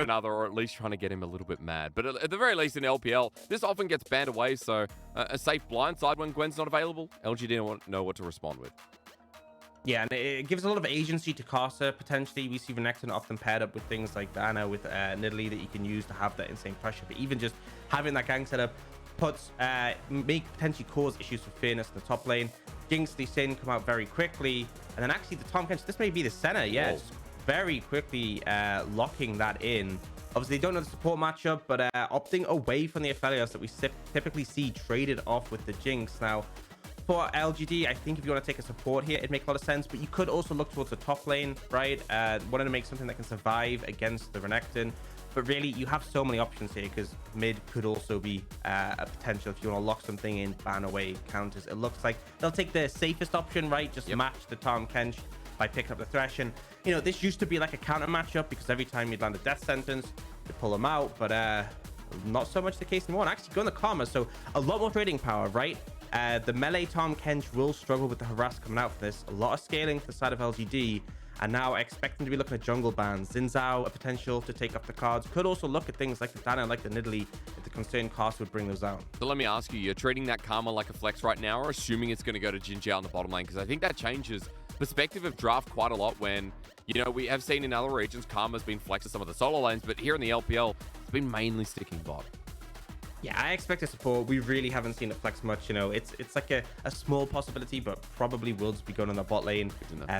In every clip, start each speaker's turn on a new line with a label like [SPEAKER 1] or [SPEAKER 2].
[SPEAKER 1] another, or at least trying to get him a little bit mad. But at the very least in LPL, this often gets banned away, so a safe blindside when Gwen's not available. LGD don't know what to respond with.
[SPEAKER 2] Yeah, and it gives a lot of agency to Karsa, potentially. We see Renekton often paired up with things like Diana with Nidalee that you can use to have that insane pressure. But even just having that gang setup may potentially cause issues for Fearness in the top lane. Jinx, Lee Sin come out very quickly. And then actually the Tahm Kench, this may be the Senna, yeah, just very quickly locking that in. Obviously, they don't know the support matchup, but opting away from the affiliates that we typically see traded off with the Jinx. Now, for LGD, I think if you want to take a support here, it'd make a lot of sense, but you could also look towards the top lane, right? Wanting to make something that can survive against the Renekton. But really, you have so many options here because mid could also be a potential if you want to lock something in, ban away counters. It looks like they'll take the safest option, right? Just match the Tahm Kench by picking up the Thresh. And, you know, this used to be like a counter matchup because every time you'd land a death sentence, you pull them out. But not so much the case anymore. And actually, go on the Karma, so a lot more trading power, right? The melee Tahm Kench will struggle with the harass coming out for this. A lot of scaling for the side of LGD. And now expecting to be looking at jungle bans. JinJiao, a potential to take up the cards. Could also look at things like the Diana, like the Nidalee, if the concerned cost would bring those out.
[SPEAKER 1] So let me ask you, you're treating that Karma like a flex right now, or assuming it's going to go to JinJiao on the bottom lane? Because I think that changes perspective of draft quite a lot when, you know, we have seen in other regions, Karma's been flexed to some of the solo lanes, but here in the LPL, it's been mainly sticking bot.
[SPEAKER 2] Yeah, I expect a support. We really haven't seen it flex much. You know, it's like a small possibility, but probably will just be going on the bot lane,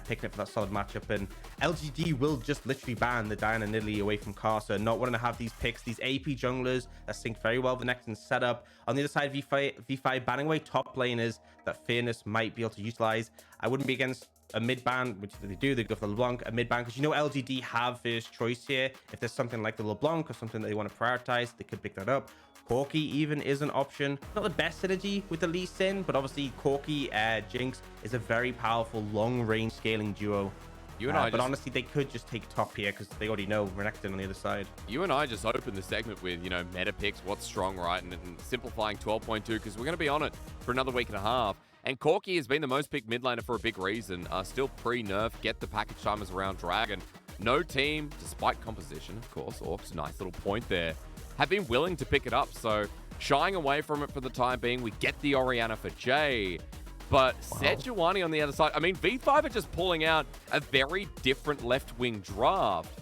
[SPEAKER 2] picking it for that solid matchup. And LGD will just literally ban the Diana Nidalee away from Karsa, not wanting to have these picks, these AP junglers that sync very well with the Renekton setup. On the other side, V5 banning away top laners that Fearness might be able to utilize. I wouldn't be against a mid ban, which they do. They go for the LeBlanc, a mid ban, because you know LGD have first choice here. If there's something like the LeBlanc or something that they want to prioritize, they could pick that up. Corki even is an option. Not the best synergy with the Lee Sin, but obviously Corki Jinx is a very powerful long-range scaling duo. But honestly, they could just take top here because they already know Renekton on the other side.
[SPEAKER 1] You and I just opened the segment with, you know, meta picks, what's strong, right? And simplifying 12.2 because we're going to be on it for another week and a half. And Corki has been the most picked mid laner for a big reason. Still pre-nerf, get the package timers around Dragon. No team, despite composition, of course, Aux, nice little point there, have been willing to pick it up. So shying away from it for the time being, we get the Orianna for Jay. But Sejuani on the other side, I mean, V5 are just pulling out a very different left-wing draft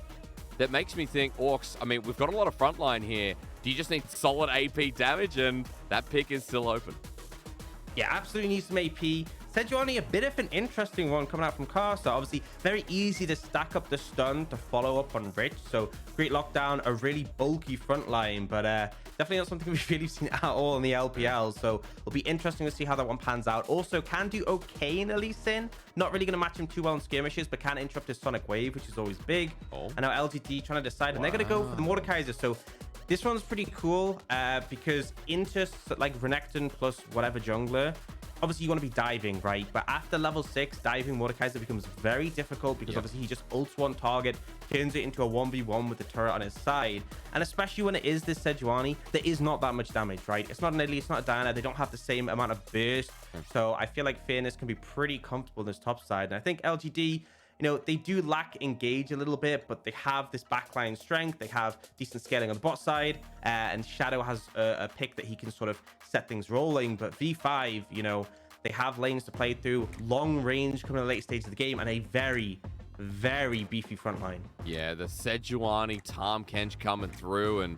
[SPEAKER 1] that makes me think, Aux, I mean, we've got a lot of frontline here. Do you just need solid AP damage? And that pick is still open.
[SPEAKER 2] Yeah, absolutely needs some AP. Sejuani, a bit of an interesting one coming out from Karsa. Obviously, very easy to stack up the stun to follow up on Rich. So, great lockdown, a really bulky front line, but definitely not something we've really seen at all in the LPL. So, it'll be interesting to see how that one pans out. Also, can do okay in Lee Sin. Not really going to match him too well in skirmishes, but can interrupt his Sonic Wave, which is always big. And now LGD trying to decide, and they're going to go for the Mordekaiser. So, this one's pretty cool because into like Renekton plus whatever jungler, obviously you want to be diving, right? But after level 6, diving Mordekaiser becomes very difficult because obviously he just ults one target, turns it into a 1v1 with the turret on his side. And especially when it is this Sejuani, there is not that much damage, right? It's not an Nidalee, it's not a Diana. They don't have the same amount of burst. So I feel like Fearness can be pretty comfortable in this top side. And I think LGD, you know, they do lack engage a little bit, but they have this backline strength. They have decent scaling on the bot side, and Shadow has a pick that he can sort of set things rolling. But V5, you know, they have lanes to play through, long range coming in the late stage of the game, and a very, very beefy front line.
[SPEAKER 1] Yeah, the Sejuani, Tahm Kench coming through, and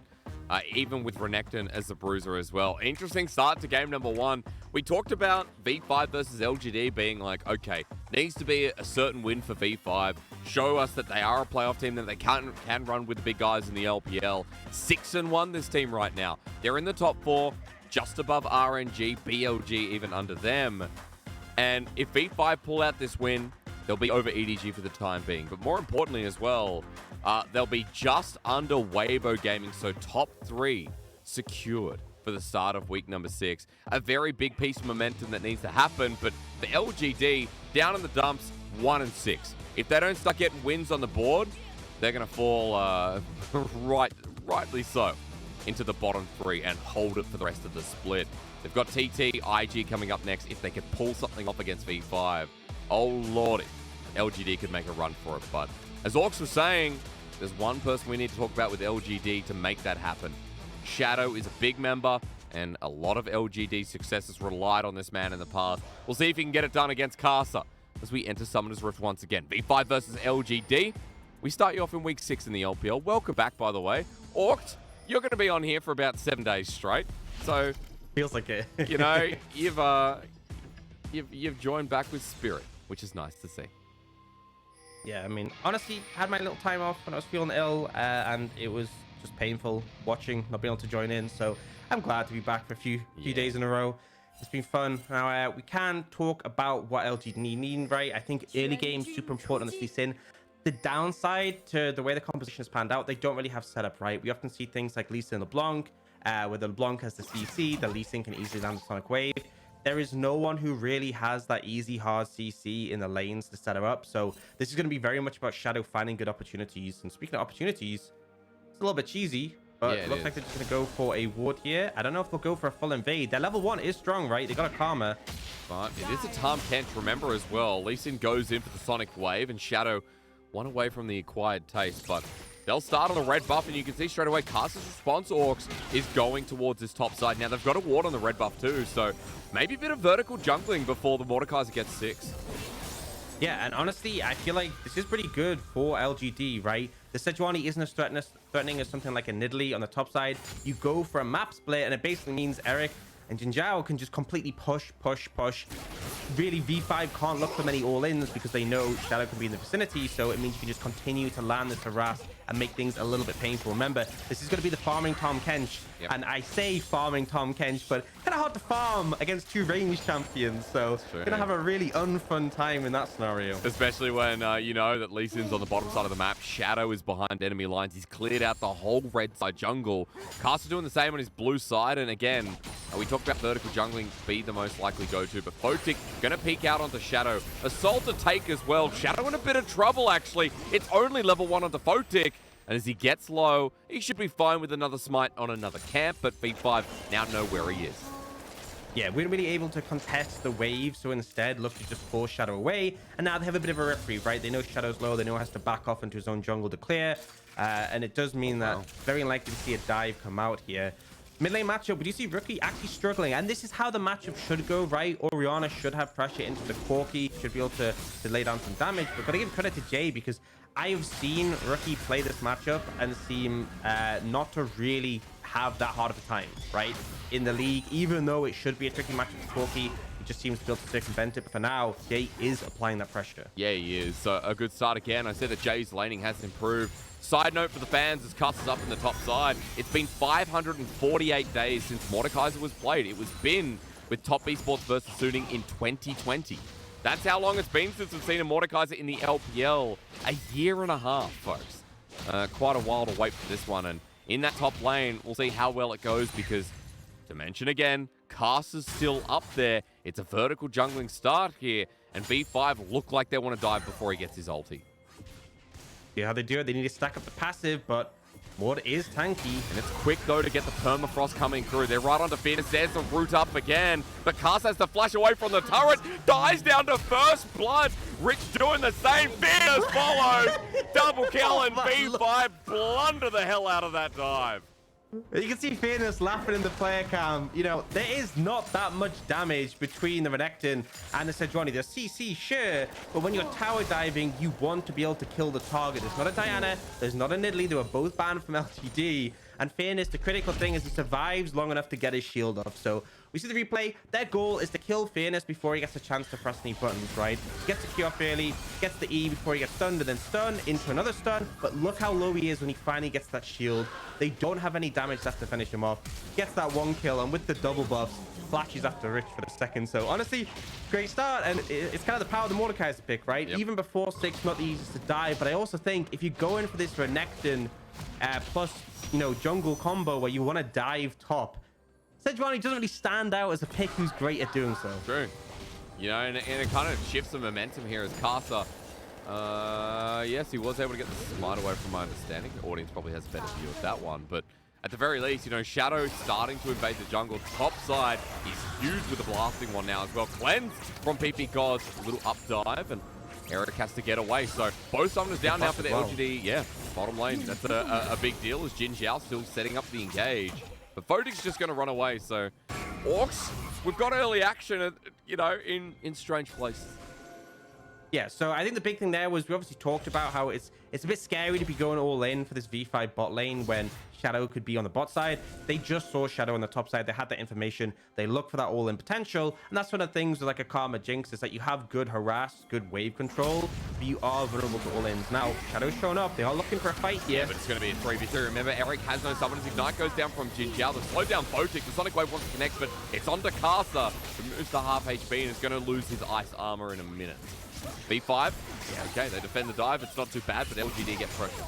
[SPEAKER 1] even with Renekton as the bruiser as well. Interesting start to game number 1. We talked about V5 versus LGD being like, okay, needs to be a certain win for V5. Show us that they are a playoff team, that they can run with the big guys in the LPL. 6-1 this team right now. They're in the top 4, just above RNG, BLG even under them. And if V5 pull out this win, they'll be over EDG for the time being. But more importantly as well, they'll be just under Weibo Gaming, so top 3 secured for the start of week number 6. A very big piece of momentum that needs to happen, but the LGD down in the dumps, 1-6. If they don't start getting wins on the board, they're going to fall rightly so into the bottom 3 and hold it for the rest of the split. They've got TT, IG coming up next. If they could pull something off against V5, oh lordy, LGD could make a run for it. But as Aux was saying, there's one person we need to talk about with LGD to make that happen. Shadow is a big member, and a lot of LGD successes relied on this man in the past. We'll see if he can get it done against Karsa as we enter Summoner's Rift once again. V5 versus LGD. We start you off in week 6 in the LPL. Welcome back, by the way. Orct, you're going to be on here for about 7 days straight. So,
[SPEAKER 2] feels like it.
[SPEAKER 1] You know, you've joined back with spirit, which is nice to see.
[SPEAKER 2] Yeah, I mean, honestly, had my little time off when I was feeling ill, and it was just painful watching, not being able to join in. So I'm glad to be back for a few days in a row. It's been fun. Now, we can talk about what LGD need, right? I think early game super important on this Lee Sin. The downside to the way the composition has panned out, they don't really have setup, right? We often see things like Lee Sin LeBlanc, where the LeBlanc has the CC, the Lee Sin can easily land the Sonic Wave. There is no one who really has that easy, hard CC in the lanes to set her up. So this is going to be very much about Shadow finding good opportunities. And speaking of opportunities, it's a little bit cheesy, but it looks like they're just going to go for a ward here. I don't know if they'll go for a full invade. Their level 1 is strong, right? They got a Karma.
[SPEAKER 1] But it is a Tahm Kench, remember as well. Lee Sin goes in for the Sonic Wave, and Shadow one away from the acquired taste. But they'll start on the red buff, and you can see straight away Karsa's response, Orcs, is going towards this top side. Now, they've got a ward on the red buff too, so maybe a bit of vertical jungling before the Mordekaiser gets 6.
[SPEAKER 2] Yeah, and honestly, I feel like this is pretty good for LGD, right? The Sejuani isn't as threatening as something like a Nidalee on the top side. You go for a map split, and it basically means Eric and JinJiao can just completely push. Really, V5 can't look for many all-ins because they know Shadow can be in the vicinity, so it means you can just continue to land this harass and make things a little bit painful. Remember, this is going to be the farming Tahm Kench, and I say farming Tahm Kench, but kind of hard to farm against 2 range champions, so you're going to have a really unfun time in that scenario.
[SPEAKER 1] Especially when you know that Lee Sin's on the bottom side of the map, Shadow is behind enemy lines, he's cleared out the whole red side jungle. Karsa doing the same on his blue side, and again, we talked about vertical jungling be the most likely go-to, but Photic going to peek out onto Shadow. Assault to take as well. Shadow in a bit of trouble, actually. It's only level 1 onto Photic, and as he gets low, he should be fine with another smite on another camp, but V5 now know where he is.
[SPEAKER 2] Yeah, we're really able to contest the wave, so instead look to just force Shadow away, and now they have a bit of a reprieve, right? They know Shadow's low, they know he has to back off into his own jungle to clear, and it does mean that very likely to see a dive come out here. Mid lane matchup, but you see Rookie actually struggling, and this is how the matchup should go, right? Orianna should have pressure into the Corki, should be able to lay down some damage, but gotta give credit to Jay because I have seen Rookie play this matchup and seem not to really have that hard of a time, right? In the league, even though it should be a tricky matchup for Corki, he just seems to be able to circumvent it, but for now, Jay is applying that pressure.
[SPEAKER 1] Yeah, he is. So a good start again. I said that Jay's laning has improved. Side note for the fans, as Karsa's up in the top side, it's been 548 days since Mordekaiser was played. It was been with Top Esports versus Suning in 2020. That's how long it's been since we've seen a Mordekaiser in the LPL. A year and a half, folks. Quite a while to wait for this one. And in that top lane, we'll see how well it goes because, to mention again, Karsa's still up there. It's a vertical jungling start here. And V5 look like they want to dive before he gets his ulti.
[SPEAKER 2] Yeah, how they do it, they need to stack up the passive, but Mord is tanky.
[SPEAKER 1] And it's quick, though, to get the permafrost coming through. They're right onto Fearness. There's the root up again. But Karsa has to flash away from the turret. Dies down to first blood. Rich doing the same. Fearness follows. Double kill, and V5 blunder the hell out of that dive.
[SPEAKER 2] You can see Fearness laughing in the player cam. You know, there is not that much damage between the Renekton and the Sejuani. There's CC, sure, but when you're tower diving, you want to be able to kill the target. There's not a Diana, there's not a Nidalee. They were both banned from LGD. And Fearness, the critical thing is he survives long enough to get his shield up. So we see the replay. Their goal is to kill Fearness before he gets a chance to press any buttons, right? Gets the Q off early, gets the E before he gets stunned, and then stun into another stun. But look how low he is when he finally gets that shield. They don't have any damage left to finish him off. Gets that 1 kill, and with the double buffs, flashes after Rich for the second. So honestly, great start, and it's kind of the power of the Mordekaiser pick, right?
[SPEAKER 1] Yep.
[SPEAKER 2] Even before 6, not the easiest to die, but I also think if you go in for this Renekton plus, you know, jungle combo where you want to dive top, Sejuani doesn't really stand out as a pick who's great at doing so.
[SPEAKER 1] True. You know, and it kind of shifts the momentum here as Karsa. Yes, he was able to get the smite away from my understanding. The audience probably has a better view of that one, but at the very least, you know, Shadow starting to invade the jungle. Top side, he's huge with the blasting one now as well. Cleanse from ppgod, a little up dive, and Eric has to get away. So both summoners down now for the LGD. Yeah, bottom lane. That's a big deal as JinJiao still setting up the engage. But Photic's just going to run away. So Aux, we've got early action, you know, in strange places.
[SPEAKER 2] Yeah, so I think the big thing there was we obviously talked about how it's a bit scary to be going all in for this V5 bot lane when Shadow could be on the bot side. They just saw Shadow on the top side. They had that information. They look for that all-in potential. And that's one of the things with like a Karma Jinx is that you have good harass, good wave control, but you are vulnerable to all-ins. Now, Shadow's shown up. They are looking for a fight here.
[SPEAKER 1] Yeah, but it's going to be a 3v3. Remember, Eric has no summons. Ignite goes down from JinJiao. The slow down Photic. The Sonic Wave wants to connect, but it's onto Karsa. It moves to half HP and is going to lose his ice armor in a minute. V5. Yeah, okay, they defend the dive. It's not too bad, but LGD get pressure.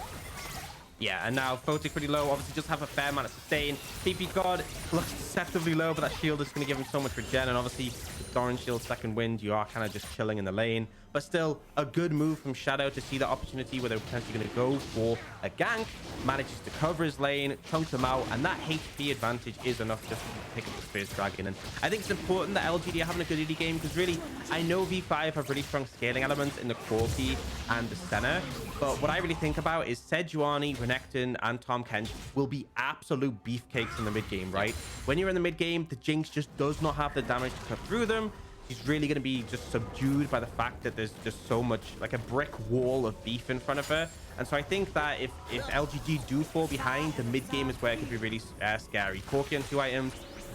[SPEAKER 2] Yeah, and now Photic pretty low. Obviously, just have a fair amount of sustain. ppgod looks deceptively low, but that shield is going to give him so much regen. And obviously, with Doran Shield, second wind, you are kind of just chilling in the lane. But still, a good move from Shadow to see the opportunity where they're potentially going to go for a gank. Manages to cover his lane, chunks them out, and that HP advantage is enough just to pick up the Space Dragon. And I think it's important that LGD are having a good AD game because really, I know V5 have really strong scaling elements in the Corki and the Senna. But what I really think about is Sejuani, Renekton, and Tahm Kench will be absolute beefcakes in the mid game, right? When you're in the mid game, the Jinx just does not have the damage to cut through them. She's really going to be just subdued by the fact that there's just so much, like a brick wall of beef in front of her. And so I think that if LGD do fall behind, the mid game is where it could be really scary. Corki on 2 items,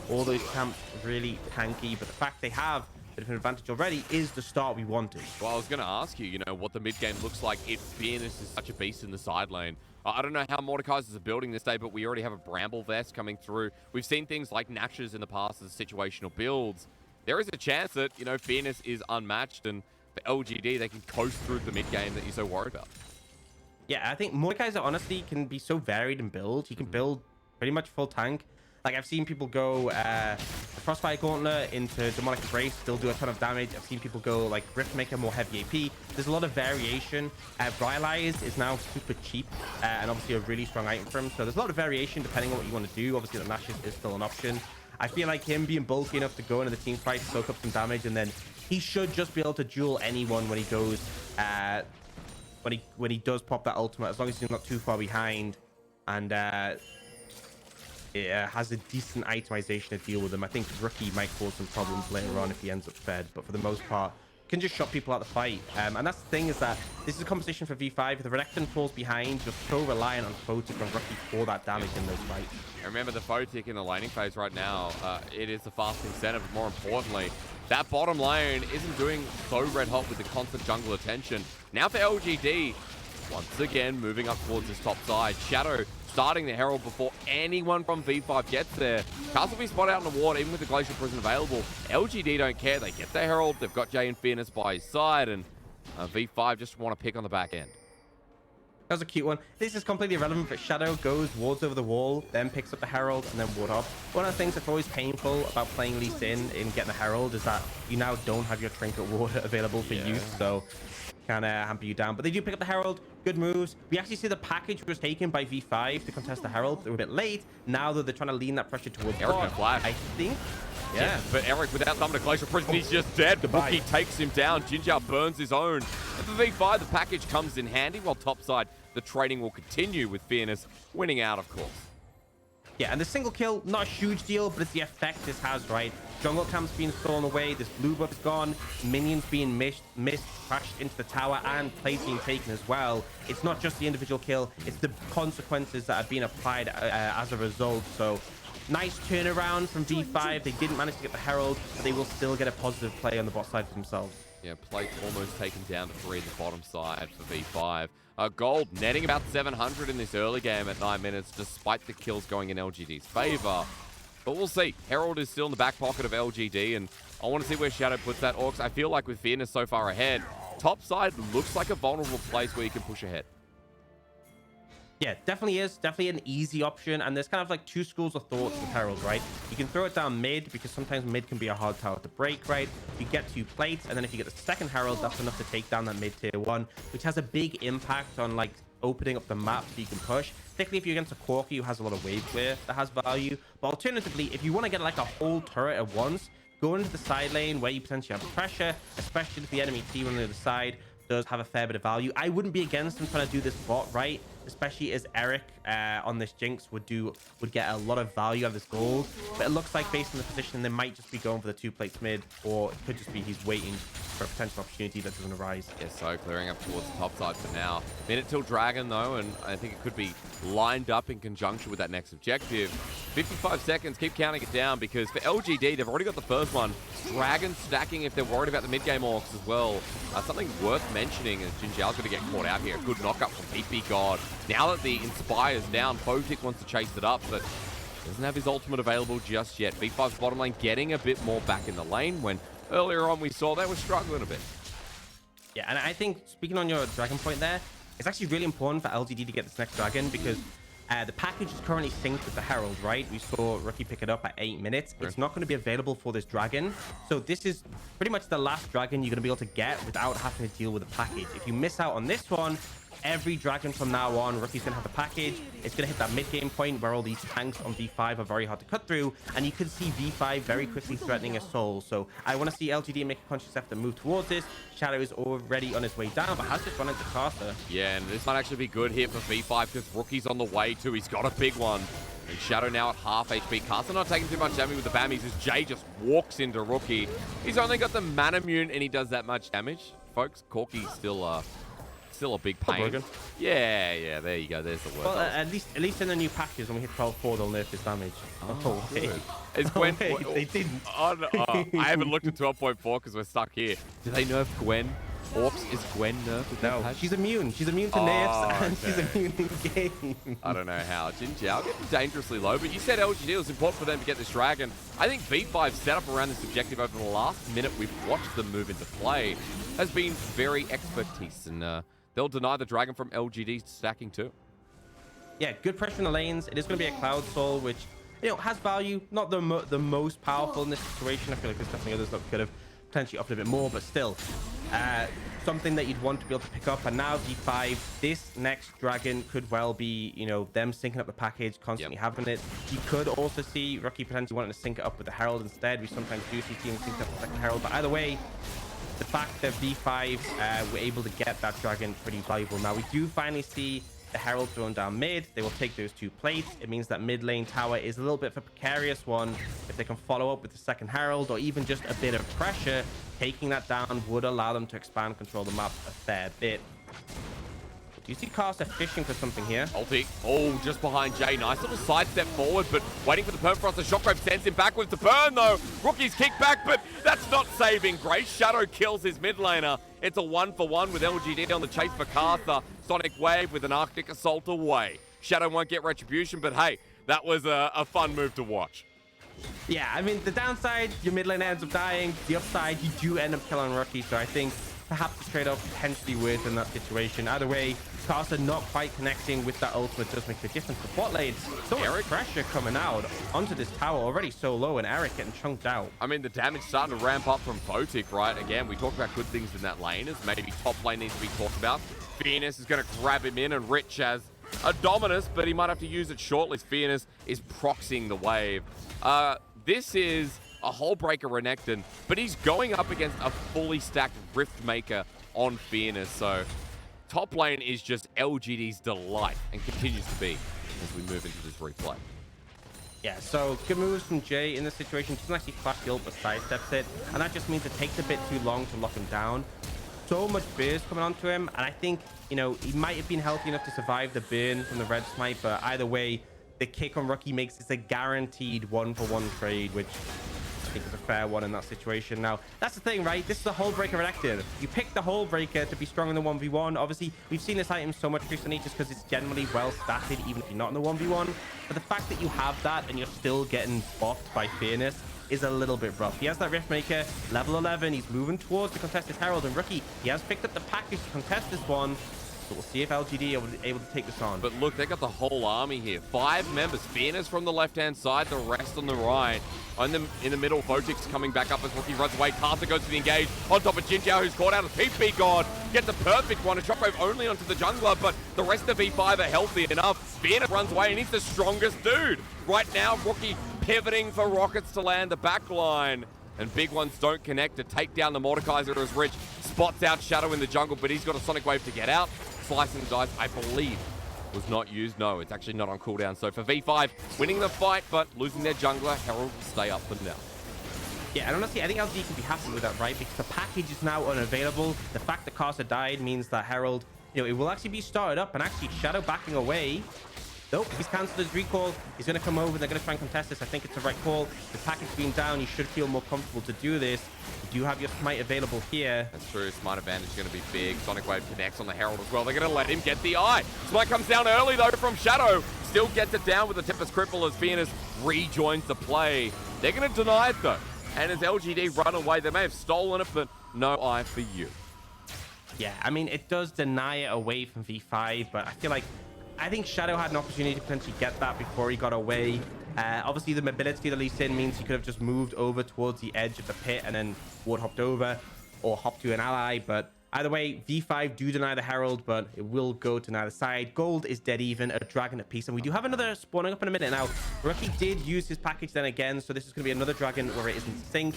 [SPEAKER 2] all those camps really tanky, but the fact they have a bit of an advantage already is the start we wanted.
[SPEAKER 1] Well, I was going to ask you, what the mid game looks like if Fearness is such a beast in the side lane. I don't know how Mordekaisers are building this day, but we already have a Bramble Vest coming through. We've seen things like Nashes in the past as situational builds. There is a chance that, Fearness is unmatched, and for LGD, they can coast through the mid game that you're so worried about.
[SPEAKER 2] Yeah, I think Mordekaiser honestly can be so varied in build. He can build pretty much full tank. Like, I've seen people go Frostfire Gauntlet into Demonic Embrace, still do a ton of damage. I've seen people go like Riftmaker, more heavy AP. There's a lot of variation. Brightlight is now super cheap and obviously a really strong item for him. So there's a lot of variation depending on what you want to do. Obviously, the Nash is still an option. I feel like him being bulky enough to go into the team fight, soak up some damage, and then he should just be able to duel anyone when he goes, when he does pop that ultimate, as long as he's not too far behind, and it has a decent itemization to deal with him. I think Rookie might cause some problems later on if he ends up fed, but for the most part, can just shut people out the fight. And that's the thing, is that this is a competition for V5. If the Renekton falls behind, you're so reliant on Photic and Rookie for that damage in those fights.
[SPEAKER 1] Remember, the Photic in the laning phase right now, it is the fasting center, but more importantly, that bottom lane isn't doing so red hot with the constant jungle attention. Now for LGD, once again, moving up towards this top side. Shadow starting the Herald before anyone from V5 gets there. Karsa will be spotted out in the ward, even with the Glacial Prison available. LGD don't care. They get the Herald. They've got Jay and Fearness by his side, and V5 just want to pick on the back end.
[SPEAKER 2] That was a cute one. This is completely irrelevant, but Shadow goes, wards over the wall, then picks up the Herald, and then ward up. One of the things that's always painful about playing Lee Sin in getting the Herald is that you now don't have your Trinket Ward available for use, so kind of hamper you down. But they do pick up the Herald. Good moves. We actually see the package was taken by V5 to contest the Herald. They were a bit late. Now that they're trying to lean that pressure towards
[SPEAKER 1] Eric flash.
[SPEAKER 2] I think.
[SPEAKER 1] Yeah, but Eric, without summoning a Glacial Prison, he's just dead. The Bookie takes him down. JinJiao burns his own. And for V5, the package comes in handy, while topside, the trading will continue with Fearness winning out, of course.
[SPEAKER 2] Yeah, and the single kill, not a huge deal, but it's the effect this has, right? Jungle camp's being stolen away, this blue buff is gone, minions being missed, crashed into the tower, and plays being taken as well. It's not just the individual kill, it's the consequences that are being applied as a result. So nice turnaround from V5. They didn't manage to get the Herald, but they will still get a positive play on the bot side for themselves.
[SPEAKER 1] Yeah, plate almost taken down to 3 the bottom side for V5. Gold netting about 700 in this early game at 9 minutes, despite the kills going in LGD's favor. But we'll see. Herald is still in the back pocket of LGD, and I want to see where Shadow puts that. Aux, I feel like with Fearness so far ahead, top side looks like a vulnerable place where you can push ahead.
[SPEAKER 2] Yeah, definitely is. Definitely an easy option. And there's kind of like two schools of thoughts with Herald, right? You can throw it down mid, because sometimes mid can be a hard tower to break, right? You get 2 plates, and then if you get the second Herald, that's enough to take down that mid tier 1, which has a big impact on like opening up the map so you can push. Particularly if you're against a Corki who has a lot of wave clear that has value. But alternatively, if you want to get like a whole turret at once, go into the side lane where you potentially have pressure, especially if the enemy team on the other side. does have a fair bit of value. I wouldn't be against him trying to do this bot right, especially as Eric on this Jinx would get a lot of value out of this gold. But it looks like based on the position, they might just be going for the 2 plates mid, or it could just be he's waiting for a potential opportunity that doesn't arise.
[SPEAKER 1] Yeah, so clearing up towards the top side for now. Minute till Dragon though, and I think it could be lined up in conjunction with that next objective. 55 seconds, keep counting it down, because for LGD, they've already got the first one. Dragon stacking if they're worried about the mid-game orcs as well. Something worth mentioning is JinJiao's going to get caught out here. A good knockup from ppgod. Now that the Inspire's down, Photic wants to chase it up, but doesn't have his ultimate available just yet. V5's bottom lane getting a bit more back in the lane, when earlier on we saw they were struggling a bit.
[SPEAKER 2] Yeah, and I think, speaking on your Dragon point there, it's actually really important for LGD to get this next Dragon, because the package is currently synced with the Herald, right? We saw Rookie pick it up at 8 minutes. Sure. It's not going to be available for this Dragon. So this is pretty much the last Dragon you're going to be able to get without having to deal with the package. If you miss out on this one, every Dragon from now on, Rookie's going to have the package. It's going to hit that mid-game point where all these tanks on V5 are very hard to cut through. And you could see V5 very quickly threatening a soul. So I want to see LGD make a conscious effort to move towards this. Shadow is already on his way down, but has just run into Karsa.
[SPEAKER 1] Yeah, and this might actually be good here for V5, because Rookie's on the way too. He's got a big one. And Shadow now at half HP. Karsa not taking too much damage with the Bammies as Jay just walks into Rookie. He's only got the mana immune and he does that much damage. Folks, Corki's still a big pain. Yeah, there you go. There's the word.
[SPEAKER 2] Well, at least in the new package, when we hit 12-4, they'll nerf his damage.
[SPEAKER 1] Oh, okay. Is Gwen...
[SPEAKER 2] they didn't.
[SPEAKER 1] Oh, no. I haven't looked at 12.4 because we're stuck here. Do they nerf Gwen? Orcs, is Gwen nerfed with that patch?
[SPEAKER 2] She's immune. She's immune to nerfs, and she's immune in game.
[SPEAKER 1] I don't know how. JinJiao getting dangerously low, but you said LGD was important for them to get this Dragon. I think V5 set up around this objective over the last minute we've watched them move into play has been very expertise, and they'll deny the Dragon from LGD stacking too. Yeah,
[SPEAKER 2] good pressure in the lanes. It is going to be a Cloud Soul, which, you know, has value. Not the most powerful in this situation. I feel like there's definitely others that could have potentially offered a bit more, but still, something that you'd want to be able to pick up. And now V5, this next Dragon could well be, you know, them syncing up the package, constantly having it. You could also see Rookie potentially wanting to sync it up with the Herald instead. We sometimes do see teams sync up with the second Herald, but either way, the fact that V5 were able to get that Dragon pretty valuable. Now we do finally see the Herald thrown down mid. They will take those 2 plates. It means that mid lane tower is a little bit of a precarious one. If they can follow up with the second Herald, or even just a bit of pressure, taking that down would allow them to expand, control the map a fair bit. Do you see Karsa fishing for something here?
[SPEAKER 1] Ulti. Oh, just behind Jay. Nice little sidestep forward, but waiting for the Permafrost. The Shockwave sends him backwards to burn, though. Rookie's kick back, but that's not saving grace. Shadow kills his mid laner. It's a 1-for-1 with LGD on the chase for Karsa. Sonic Wave with an Arctic Assault away. Shadow won't get retribution, but hey, that was a fun move to watch.
[SPEAKER 2] Yeah, I mean, the downside, your mid lane ends up dying. The upside, you do end up killing Rookie, so I think perhaps the trade-off potentially worth in that situation. Either way, Karsa not quite connecting with that ultimate does make a difference. The bot lane, so much pressure coming out onto this tower, already so low, and Eric getting chunked out.
[SPEAKER 1] I mean, the damage starting to ramp up from Photic, right? Again, we talked about good things in that lane, as maybe top lane needs to be talked about. Fearness is going to grab him in, and Rich has a Dominus, but he might have to use it shortly. Fearness is proxying the wave. This is a Hullbreaker Renekton, but he's going up against a fully stacked Riftmaker on Fearness, so top lane is just LGD's delight and continues to be as we move into this replay.
[SPEAKER 2] Yeah, so good moves from Jay in this situation. Doesn't actually flash guild, but sidesteps it, and that just means it takes a bit too long to lock him down. So much burst coming onto him, and I think, you know, he might have been healthy enough to survive the burn from the red smite, but either way, the kick on Rookie makes this a guaranteed 1-for-1 trade, which I think is a fair one in that situation. Now, that's the thing, right? This is a Hullbreaker Renekton. You pick the Hullbreaker to be strong in the 1v1. Obviously, we've seen this item so much recently just because it's generally well statted, even if you're not in the 1v1. But the fact that you have that and you're still getting buffed by Fearness is a little bit rough. He has that Riftmaker, level 11. He's moving towards the contested Herald, and Rookie, he has picked up the package to contest this one. So we'll see if LGD are able to take this on.
[SPEAKER 1] But look, they got the whole army here. 5 members. Fearness from the left-hand side, the rest on the right. In the middle, Photic's coming back up as Rookie runs away. Karsa goes to the engage. On top of JinJiao, who's caught out of ppgod. Gets a perfect one. A Shockwave only onto the jungler, but the rest of V5 are healthy enough. Fearness runs away, and he's the strongest dude. Right now, Rookie pivoting for rockets to land the back line. And big ones don't connect to take down the Mordekaiser as Rich spots out Shadow in the jungle, but he's got a Sonic Wave to get out. Slicing the dice, I believe, was not used. No, it's actually not on cooldown. So for V5, winning the fight, but losing their jungler, Herald will stay up for now.
[SPEAKER 2] Yeah, and honestly, I think LGD can be happy with that, right? Because the package is now unavailable. The fact that Karsa died means that Herald, it will actually be started up, and actually Shadow backing away. Nope, he's cancelled his recall. He's going to come over. They're going to try and contest this. I think it's the right call. The package being down, you should feel more comfortable to do this. You do have your Smite available here.
[SPEAKER 1] That's true. Smite advantage is going to be big. Sonic Wave connects on the Herald as well. They're going to let him get the eye. Smite comes down early, though, from Shadow. Still gets it down with the Tempest Cripple as Fearness rejoins the play. They're going to deny it, though. And as LGD run away, they may have stolen it, but no eye for you.
[SPEAKER 2] Yeah, I mean, it does deny it away from V5, but I think Shadow had an opportunity to potentially get that before he got away. Obviously, the mobility that he's in means he could have just moved over towards the edge of the pit and then ward hopped over or hopped to an ally. But either way, V5 do deny the Herald, but it will go to neither side. Gold is dead even, a dragon apiece. And we do have another spawning up in a minute now. Rookie did use his package then again, so this is going to be another dragon where it isn't synced.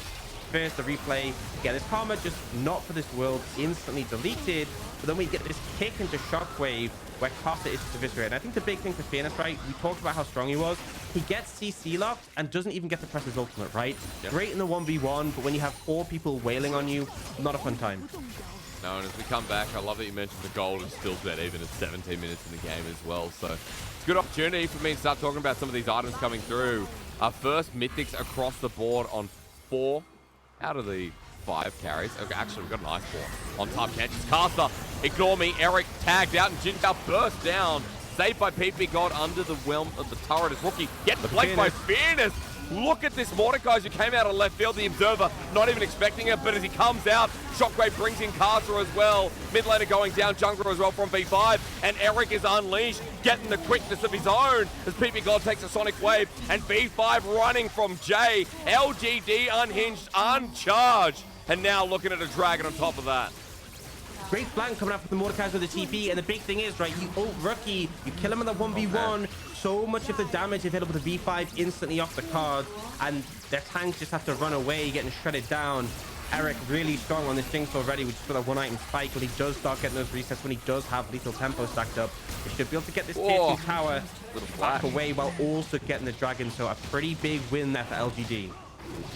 [SPEAKER 2] First, the replay. Again, this karma just not for this world, instantly deleted. But then we get this kick into Shockwave where Karsa is just eviscerated. And I think the big thing for Fearness, right? We talked about how strong he was. He gets CC locked and doesn't even get to press his ultimate, right? Yep. Great in the 1v1, but when you have 4 people wailing on you, not a fun time.
[SPEAKER 1] No, and as we come back, I love that you mentioned the gold is still dead even at 17 minutes in the game as well. So it's a good opportunity for me to start talking about some of these items coming through. Our first mythics across the board on 4 out of the 5 carries. Okay, actually, we've got an ice ball on Tahm Kench. It's Karsa. Ignore me. Eric tagged out, and JinJiao burst down. Saved by ppgod under the whelm of the turret as Rookie gets flanked by Fearness. Look at this Mordekaiser who came out of left field. The Observer not even expecting it, but as he comes out, Shockwave brings in Karsa as well. Mid laner going down, jungler as well from V5, and Eric is unleashed, getting the quickness of his own as ppgod takes a Sonic Wave, and V5 running from J. LGD unhinged, uncharged, and now looking at a dragon on top of that.
[SPEAKER 2] Great flank coming up from the Mordekaiser with the TP, and the big thing is, right, you ult Rookie, you kill him in the 1v1, so much of the damage available to V5 instantly off the card, and their tanks just have to run away, getting shredded down. Eric really strong on this Jinx already, which is got a 1-item spike. When he does start getting those resets, when he does have lethal tempo stacked up, he should be able to get this tier 2 tower back away while also getting the dragon, so a pretty big win there for LGD.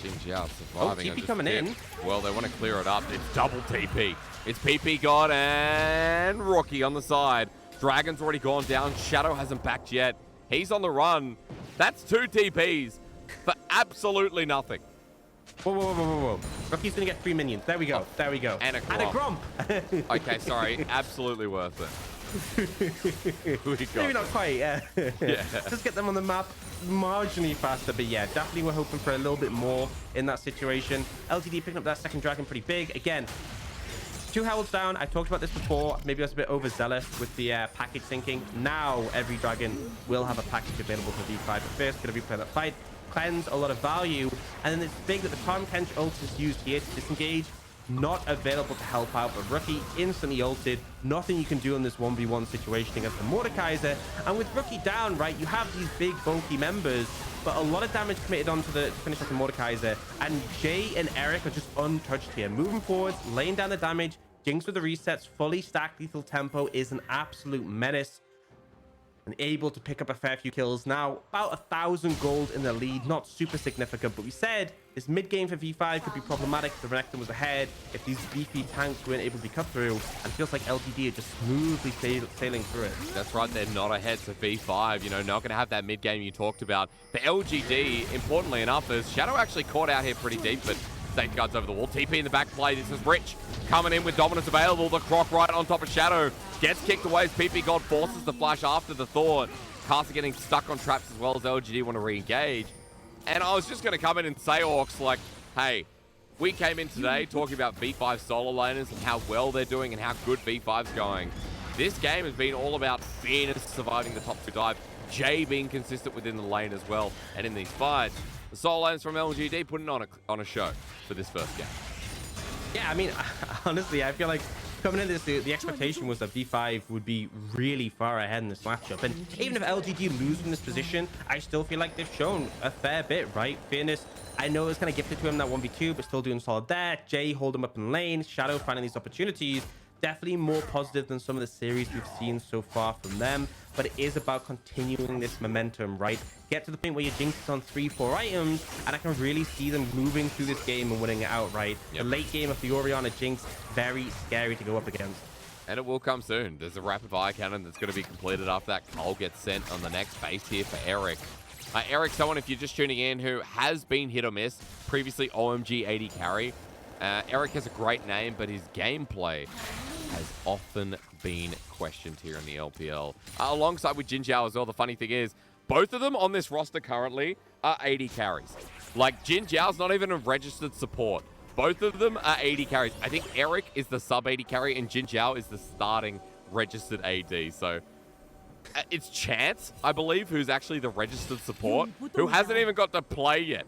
[SPEAKER 1] JinJiao surviving.
[SPEAKER 2] TP coming in.
[SPEAKER 1] Well, they want to clear it up. It's double TP. It's ppgod and Rookie on the side. Dragon's already gone down. Shadow hasn't backed yet. He's on the run. That's 2 TPs for absolutely nothing.
[SPEAKER 2] Whoa. Rookie's going to get 3 minions. There we go.
[SPEAKER 1] Oh,
[SPEAKER 2] there we go.
[SPEAKER 1] And a Gromp. Okay, sorry. Absolutely worth it.
[SPEAKER 2] Maybe not quite, yeah. Just get them on the map marginally faster, but yeah, definitely we're hoping for a little bit more in that situation. LGD picking up that second dragon pretty big. Again, 2 Heralds down. I talked about this before. Maybe I was a bit overzealous with the package syncing. Now every dragon will have a package available for V5. But first, going to replay that fight, cleanse a lot of value, and then it's big that the Tahm Kench ult is used here to disengage. Not available to help out, but Rookie instantly ulted. Nothing you can do in this 1v1 situation against the Mordekaiser. And with Rookie down, right, you have these big bulky members, but a lot of damage committed onto the finish of the Mordekaiser. And Jay and Eric are just untouched here. Moving forwards, laying down the damage. Jinx with the resets, fully stacked lethal tempo is an absolute menace. And able to pick up a fair few kills. Now, about 1,000 gold in the lead. Not super significant, but we said this mid-game for V5 could be problematic. The Renekton was ahead. If these beefy tanks weren't able to be cut through, and it feels like LGD are just smoothly sailing through it.
[SPEAKER 1] That's right, they're not ahead to V5. You know, not going to have that mid-game you talked about. For LGD, importantly enough, is Shadow actually caught out here pretty deep, but safeguards over the wall. TP in the back play. This is Rich coming in with dominance available. The Croc right on top of Shadow. Gets kicked away as ppgod forces the flash after the Thor. Karsa getting stuck on traps as well as LGD want to re-engage. And I was just going to come in and say, Orcs, like, hey, we came in today talking about V5 solo laners and how well they're doing and how good V5's going. This game has been all about Fearness surviving the top 2 dive, Jay being consistent within the lane as well. And in these fights, the solo laners from LGD putting on a show for this first game.
[SPEAKER 2] Yeah, I mean, honestly, I feel like coming into this, the expectation was that V5 would be really far ahead in this matchup. And even if LGD lose in this position, I still feel like they've shown a fair bit, right? Fearness, I know it's kind of gifted to him that 1v2, but still doing solid there. Jay hold him up in lane. Shadow finding these opportunities. Definitely more positive than some of the series we've seen so far from them. But it is about continuing this momentum, right? Get to the point where your Jinx is on 3-4 items, and I can really see them moving through this game and winning it outright. The late game of the Orianna Jinx, very scary to go up against.
[SPEAKER 1] And it will come soon. There's a rapid fire cannon that's going to be completed after that Cole gets sent on the next base here for Eric. Eric, someone, if you're just tuning in, who has been hit or miss, previously OMG AD carry. Eric has a great name, but his gameplay has often been questioned here in the LPL. Alongside with JinJiao as well, the funny thing is, both of them on this roster currently are AD carries. Like, JinJiao's not even a registered support. Both of them are AD carries. I think Eric is the sub AD carry and JinJiao is the starting registered AD. So it's Chance, I believe, who's actually the registered support, who hasn't even got to play yet.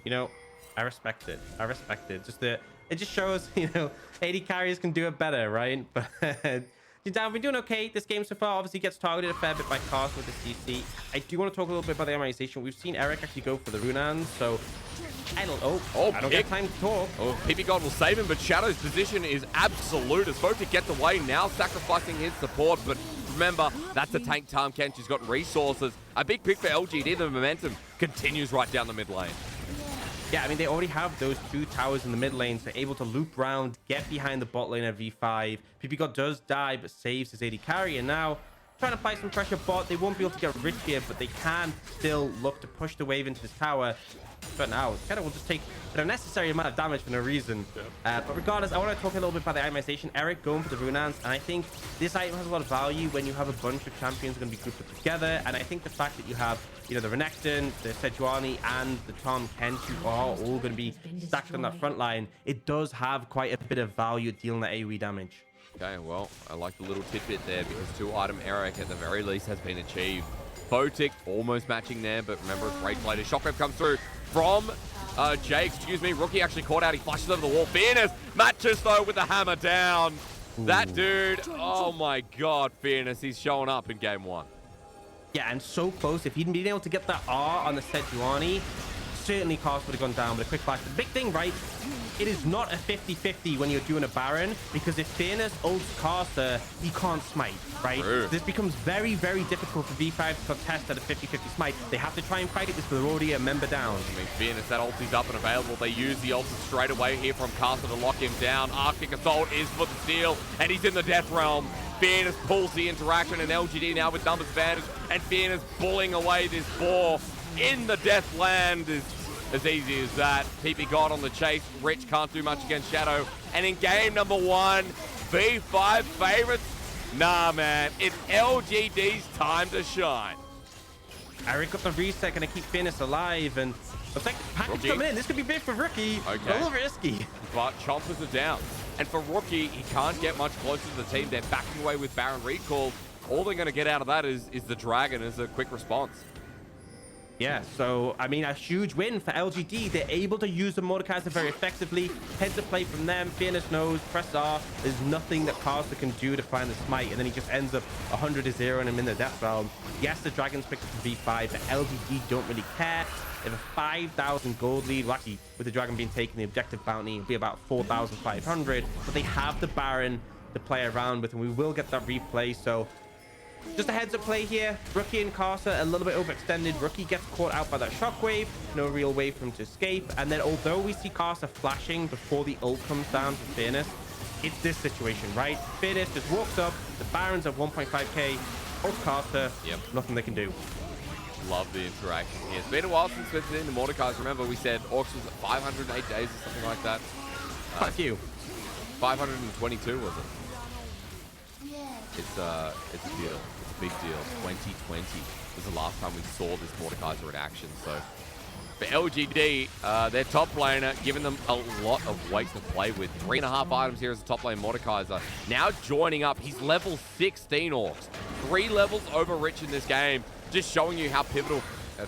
[SPEAKER 2] You know, I respect it. I respect it. It just shows, you know, AD carriers can do it better, right? But JinJiao, we're doing okay this game so far. Obviously gets targeted a fair bit by Karsa with the CC. I do want to talk a little bit about the amortization. We've seen Eric actually go for the Runans, so I don't get time to talk.
[SPEAKER 1] Oh, ppgod will save him, but Shadow's position is absolute as Photic gets away, now sacrificing his support. But remember, that's a tank Tahm Kench who's got resources. A big pick for LGD. The momentum continues right down the mid lane.
[SPEAKER 2] Yeah, I mean, they already have those two towers in the mid lane, so able to loop round, get behind the bot lane at V5. ppgod does die, but saves his AD carry, and now trying to apply some pressure bot. They won't be able to get rich here, but they can still look to push the wave into this tower. But now, Shadow will just take an unnecessary amount of damage for no reason. But regardless, I want to talk a little bit about the itemization. Eric going for the Runans, and I think this item has a lot of value when you have a bunch of champions going to be grouped up together. And I think the fact that you have, you know, the Renekton, the Sejuani, and the Tahm Kench, who are all going to be stacked on that front line, it does have quite a bit of value dealing that AoE damage.
[SPEAKER 1] Okay, well, I like the little tidbit there because two-item Eric at the very least has been achieved. Photic almost matching there, but remember, it's great play. Shockwave comes through from Jay, Rookie actually caught out. He flushes over the wall. Fearness matches, though, with the hammer down. Ooh. That dude, oh my God, Fearness, he's showing up in game one.
[SPEAKER 2] Yeah, and so close. If he'd been able to get that R on the Sejuani, certainly Karsa would have gone down with a quick flash. The big thing, right, it is not a 50-50 when you're doing a Baron, because if Fearness ults Karsa, he can't smite, right?
[SPEAKER 1] True.
[SPEAKER 2] This becomes very, very difficult for V5 to contest at a 50-50 smite. They have to try and fight it because they're already a member down.
[SPEAKER 1] I mean, Fearness, that ult is up and available. They use the ult straight away here from Karsa to lock him down. Arctic Assault is for the steal, and he's in the Death Realm. Fearness pulls the interaction, and LGD now with numbers advantage, and Fearness bullying away this boar in the Deathland is as easy as that. ppgod on the chase. Rich can't do much against Shadow. And in game number one, V5 favorites? Nah, man. It's LGD's time to shine.
[SPEAKER 2] Eric got the reset, gonna keep Fearness alive, and looks like package coming in. This could be big for Rookie.
[SPEAKER 1] Okay.
[SPEAKER 2] A little risky.
[SPEAKER 1] But Chompers are down. And for Rookie, he can't get much closer to the team. They're backing away with Baron recall. All they're going to get out of that is the Dragon as a quick response.
[SPEAKER 2] Yeah, so, I mean, a huge win for LGD. They're able to use the Mordekaiser very effectively. Heads of play from them. Fearness knows, press R. There's nothing that Karsa can do to find the smite, and then he just ends up 100-0 and him in the death realm. Yes, the Dragon's picked up for V5, but LGD don't really care. They have a 5,000 gold lead. Well, actually, with the Dragon being taken, the objective bounty will be about 4,500. But they have the Baron to play around with, and we will get that replay. So just a heads up play here. Rookie and Karsa a little bit overextended. Rookie gets caught out by that shockwave. No real way for him to escape. And then although we see Karsa flashing before the ult comes down to Fearness, it's this situation, right? Fearness just walks up. The Baron's at 1.5k. Ult Karsa.
[SPEAKER 1] Yep.
[SPEAKER 2] Nothing they can do.
[SPEAKER 1] Love the interaction here. It's been a while since we've seen the Mordekaiser. Remember, we said Aux was 508 days or something like that.
[SPEAKER 2] Quite a few.
[SPEAKER 1] 522 was it? It's a deal. It's a big deal. 2020 was the last time we saw this Mordekaiser in action. So for LGD, their top laner, giving them a lot of weight to play with. 3.5 items here as a top lane Mordekaiser. Now joining up, he's level 16 Aux. 3 levels over Rich in this game. Just showing you how pivotal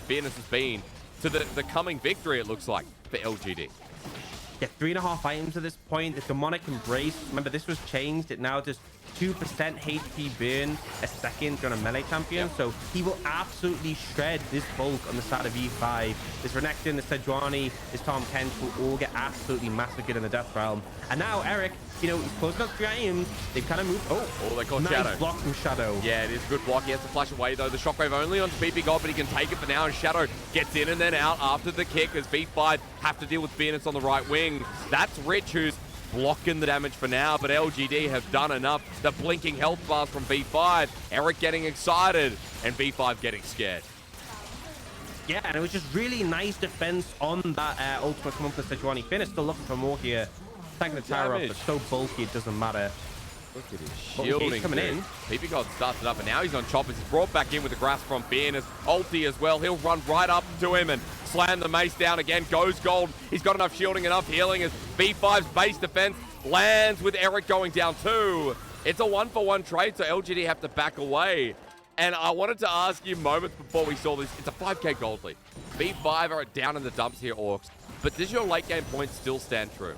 [SPEAKER 1] Fearness has been to the coming victory, it looks like, for LGD.
[SPEAKER 2] Yeah, 3.5 items at this point. The Demonic Embrace, remember this was changed. It now does 2% HP burn a second on a melee champion. So he will absolutely shred this bulk on the side of E5. This Renekton, this Sejuani, this Tahm Kench will all get absolutely massacred in the Death Realm. And now Eric, you know, he's closing up 3 items. They've kind of moved. Oh,
[SPEAKER 1] they caught
[SPEAKER 2] nice
[SPEAKER 1] Shadow.
[SPEAKER 2] Block from Shadow.
[SPEAKER 1] Yeah, it is a good block. He has to flash away, though. The Shockwave only on ppgod, but he can take it for now. And Shadow gets in and then out after the kick as V5 have to deal with Fearness on the right wing. That's Rich, who's blocking the damage for now, but LGD have done enough. The blinking health bars from V5. Eric getting excited, and V5 getting scared.
[SPEAKER 2] Yeah, and it was just really nice defense on that ultimate come up from Sejuani. Fearness still looking for more here. Taking the tower up, but so bulky it doesn't matter.
[SPEAKER 1] Look at his shielding.
[SPEAKER 2] He's coming in.
[SPEAKER 1] ppgod starts it up, and now he's on choppers. He's brought back in with the grasp from Fearness. Ulti as well. He'll run right up to him and slam the mace down again. Goes gold. He's got enough shielding, enough healing as V5's base defense lands with Eric going down too. It's a 1-for-1 trade, so LGD have to back away. And I wanted to ask you moments before we saw this. It's a 5k gold lead. V5 are down in the dumps here, Orcs. But does your late game point still stand true?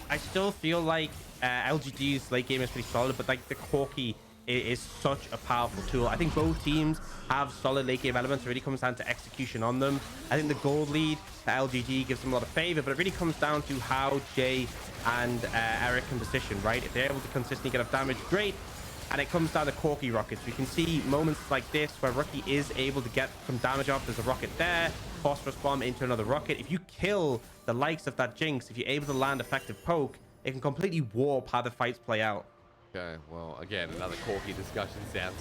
[SPEAKER 2] I still feel like LGD's late game is pretty solid, but like the Corki is such a powerful tool. I think both teams have solid late game elements. It really comes down to execution on them. I think the gold lead for LGD gives them a lot of favor, but it really comes down to how Jay and Eric can position, right? If they're able to consistently get off damage, great. And it comes down to Corki rockets. We can see moments like this where Rookie is able to get some damage off. There's a rocket there, phosphorus bomb into another rocket. If you kill the likes of that Jinx, if you're able to land effective poke, it can completely warp how the fights play out. Okay,
[SPEAKER 1] well, again, another Corki discussion sounds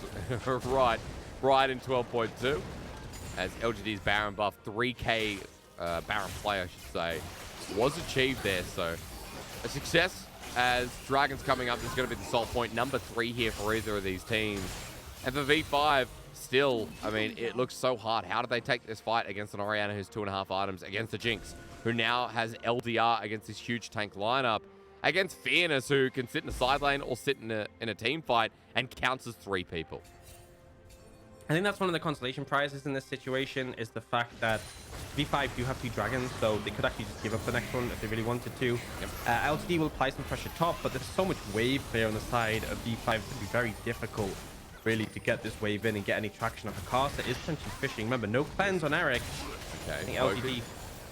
[SPEAKER 1] right in 12.2. As LGD's Baron buff, 3k Baron play, I should say, was achieved there. So a success. As Dragon's coming up, this is going to be the sole point. Number 3 here for either of these teams. And for V5, still, I mean, it looks so hard. How do they take this fight against an Orianna who's 2.5 items, against the Jinx, who now has LDR against this huge tank lineup, against Fearness, who can sit in a side lane or sit in a team fight and counts as 3 people?
[SPEAKER 2] I think that's one of the consolation prizes in this situation, is the fact that V5 do have 2 dragons, so they could actually just give up the next one if they really wanted to.
[SPEAKER 1] Yep.
[SPEAKER 2] LGD will apply some pressure top, but there's so much wave clear on the side of V5. It's going to be very difficult, really, to get this wave in and get any traction off. Karsa is potentially fishing. Remember, no cleanse on Eric.
[SPEAKER 1] Okay.
[SPEAKER 2] I think LGD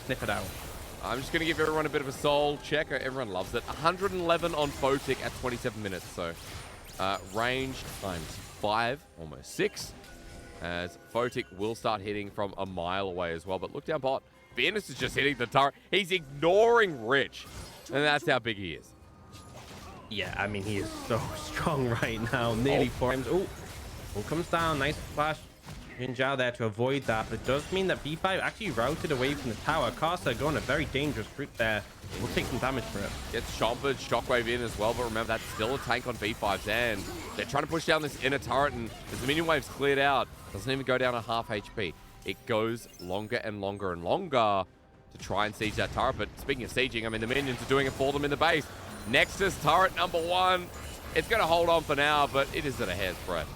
[SPEAKER 2] sniff it out.
[SPEAKER 1] I'm just going to give everyone a bit of a soul check. Everyone loves it. 111 on Photic at 27 minutes, so range times 5, almost 6. As Photic will start hitting from a mile away as well. But look down bot. Fearness is just hitting the turret. He's ignoring Rich. And that's how big he is.
[SPEAKER 2] Yeah, I mean, he is so strong right now. Nearly 4 times. Oh, comes down. Nice flash. JinJiao there to avoid that. But it does mean that V5 actually routed away from the tower. Karsa going a very dangerous route there. We'll take some damage for it.
[SPEAKER 1] Gets Chompered, Shockwave in as well, but remember, that's still a tank on V5's end. They're trying to push down this inner turret, and as the minion wave's cleared out, doesn't even go down a half HP. It goes longer and longer and longer to try and siege that turret. But speaking of sieging, I mean, the minions are doing it for them in the base. Nexus turret number 1. It's going to hold on for now, but it is at a hair's breadth.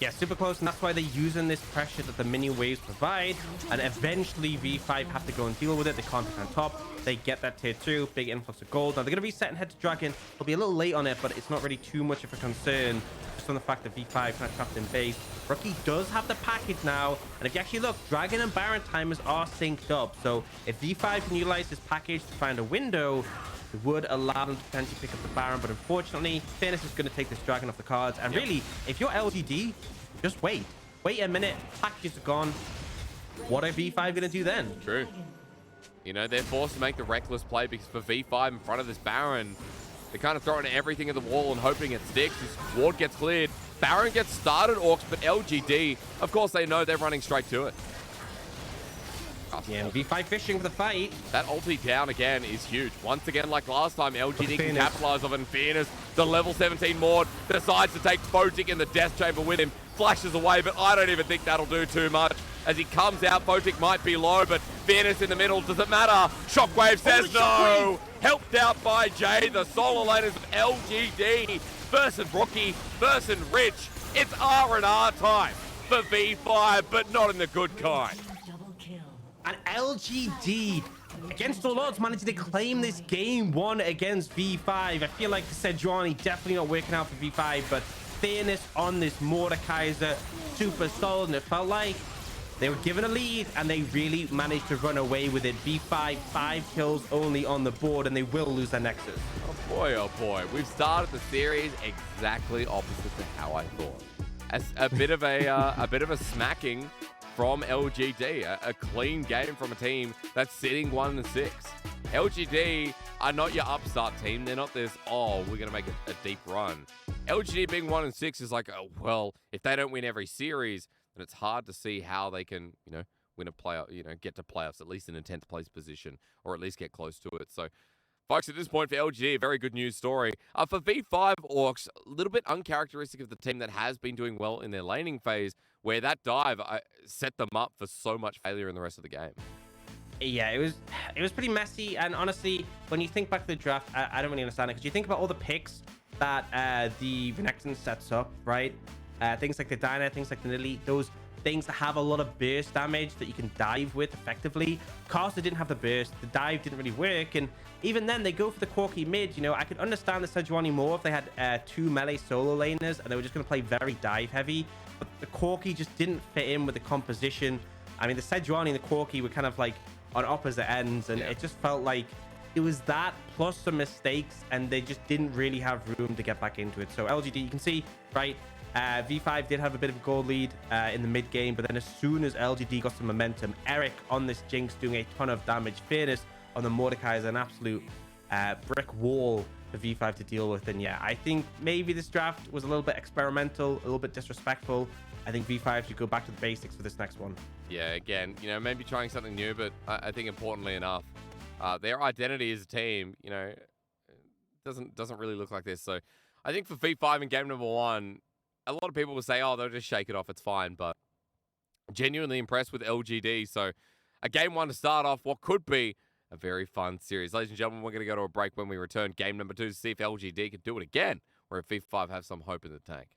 [SPEAKER 2] Yeah, super close, and that's why they're using this pressure that the mini waves provide. And eventually V5 have to go and deal with it. They can't take on top. They get that tier 2, big influx of gold. Now they're going to be setting head to Dragon. They'll be a little late on it, but it's not really too much of a concern, just on the fact that V5 kind of trapped in base. Rookie does have the package now, and if you actually look, Dragon and Baron timers are synced up. So if V5 can utilize this package to find a window, it would allow them to potentially pick up the Baron, but unfortunately, Fearness is going to take this Dragon off the cards. And really, if you're LGD, just wait. Wait a minute. Packages are gone. What are V5 going to do then?
[SPEAKER 1] True. You know, they're forced to make the reckless play because for V5 in front of this Baron, they're kind of throwing everything at the wall and hoping it sticks. This ward gets cleared. Baron gets started, Orcs, but LGD, of course, they know they're running straight to it.
[SPEAKER 2] Yeah, V5 fishing for the fight.
[SPEAKER 1] That ulti down again is huge. Once again, like last time, LGD can capitalize on it. And Fearness, the level 17 Mord, decides to take Photic in the death chamber with him. Flashes away, but I don't even think that'll do too much. As he comes out, Photic might be low, but Fearness in the middle, does it matter? Shockwave says no! Helped out by Jay, the solo laners of LGD versus Rookie versus Rich. It's R&R time for V5, but not in the good kind.
[SPEAKER 2] And LGD, against all odds, managing to claim this game 1 against V5. I feel like Sejuani definitely not working out for V5, but Fearness on this Mordekaiser, super solid, and it felt like they were given a lead, and they really managed to run away with it. V5, 5 kills only on the board, and they will lose their Nexus.
[SPEAKER 1] Oh boy. We've started the series exactly opposite to how I thought. As a bit of a smacking from LGD, a clean game from a team that's sitting 1-6. LGD are not your upstart team. They're not this, oh, we're going to make a deep run. LGD being 1-6 is like, oh, well, if they don't win every series, then it's hard to see how they can, win a playoff, get to playoffs, at least in a 10th place position, or at least get close to it. So, folks, at this point for LGD, a very good news story. For V5 Orcs, a little bit uncharacteristic of the team that has been doing well in their laning phase, where that dive set them up for so much failure in the rest of the game.
[SPEAKER 2] Yeah, it was pretty messy, and honestly, when you think back to the draft, I don't really understand it, because you think about all the picks that the Renekton sets up, right? Things like the Dyna, things like the Nidalee, those things that have a lot of burst damage that you can dive with effectively. Karsa didn't have the burst, the dive didn't really work, and even then they go for the Corki mid. I could understand the Sejuani more if they had 2 melee solo laners and they were just going to play very dive heavy, but the Corki just didn't fit in with the composition. I mean, the Sejuani and the Corki were kind of like on opposite ends, and it just felt like it was that plus some mistakes, and they just didn't really have room to get back into it. So LGD, you can see, right, V5 did have a bit of a gold lead in the mid game, but then as soon as LGD got some momentum, Eric on this Jinx doing a ton of damage, Fearness on the Mordekaiser, an absolute brick wall for V5 to deal with. And yeah, I think maybe this draft was a little bit experimental, a little bit disrespectful. I think V5 should go back to the basics for this next one.
[SPEAKER 1] Yeah, again, maybe trying something new, but I think importantly enough, their identity as a team, doesn't really look like this. So I think for V5 in game number 1, a lot of people will say, oh, they'll just shake it off, it's fine. But genuinely impressed with LGD. So a game 1 to start off what could be a very fun series. Ladies and gentlemen, we're going to go to a break. When we return, game number 2 to see if LGD can do it again, or if V5 have some hope in the tank.